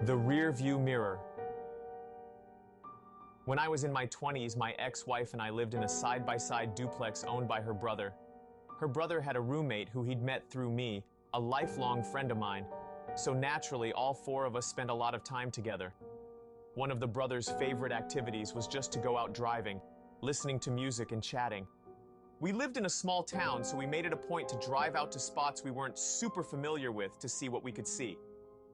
The rear view mirror. When I was in my 20s, my ex-wife and I lived in a side-by-side duplex owned by her brother. Her brother had a roommate who he'd met through me, a lifelong friend of mine. So naturally, all four of us spent a lot of time together. One of the brothers' favorite activities was just to go out driving, listening to music and chatting. We lived in a small town, so we made it a point to drive out to spots we weren't super familiar with to see what we could see.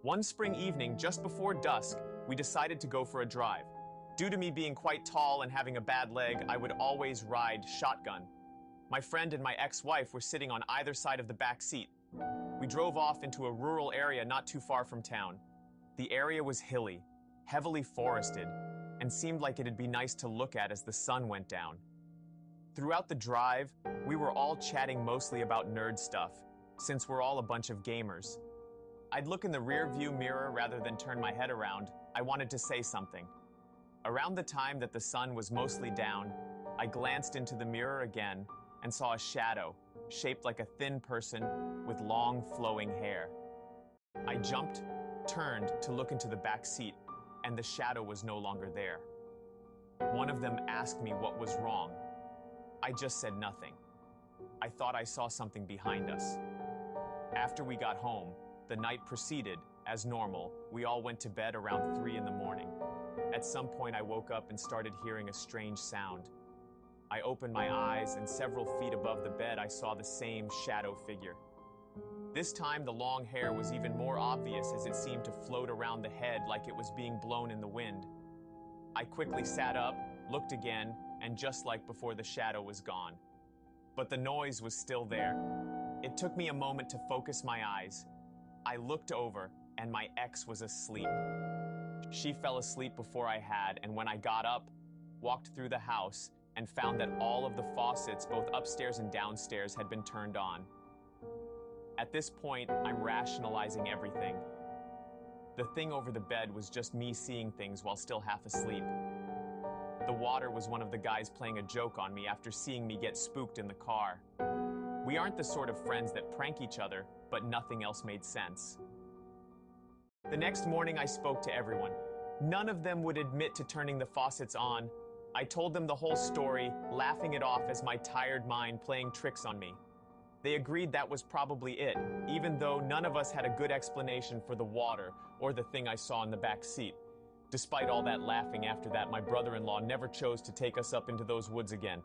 One spring evening, just before dusk, we decided to go for a drive. Due to me being quite tall and having a bad leg, I would always ride shotgun. My friend and my ex-wife were sitting on either side of the back seat. We drove off into a rural area not too far from town. The area was hilly, heavily forested, and seemed like it'd be nice to look at as the sun went down. Throughout the drive, we were all chatting mostly about nerd stuff, since we're all a bunch of gamers. I'd look in the rear view mirror rather than turn my head around. I wanted to say something. Around the time that the sun was mostly down, I glanced into the mirror again and saw a shadow, shaped like a thin person with long flowing hair. I jumped, turned to look into the back seat, and the shadow was no longer there. One of them asked me what was wrong. I just said nothing. I thought I saw something behind us. After we got home, the night proceeded. As normal, we all went to bed around 3 in the morning. At some point, I woke up and started hearing a strange sound. I opened my eyes, and several feet above the bed, I saw the same shadow figure. This time, the long hair was even more obvious as it seemed to float around the head like it was being blown in the wind. I quickly sat up, looked again, and just like before, the shadow was gone. But the noise was still there. It took me a moment to focus my eyes. I looked over, and my ex was asleep. She fell asleep before I had, and when I got up, walked through the house, and found that all of the faucets, both upstairs and downstairs, had been turned on. At this point, I'm rationalizing everything. The thing over the bed was just me seeing things while still half asleep. The water was one of the guys playing a joke on me after seeing me get spooked in the car. We aren't the sort of friends that prank each other, but nothing else made sense. The next morning I spoke to everyone. None of them would admit to turning the faucets on. I told them the whole story, laughing it off as my tired mind playing tricks on me. They agreed that was probably it, even though none of us had a good explanation for the water or the thing I saw in the back seat. Despite all that laughing after that, my brother-in-law never chose to take us up into those woods again.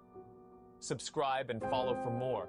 Subscribe and follow for more.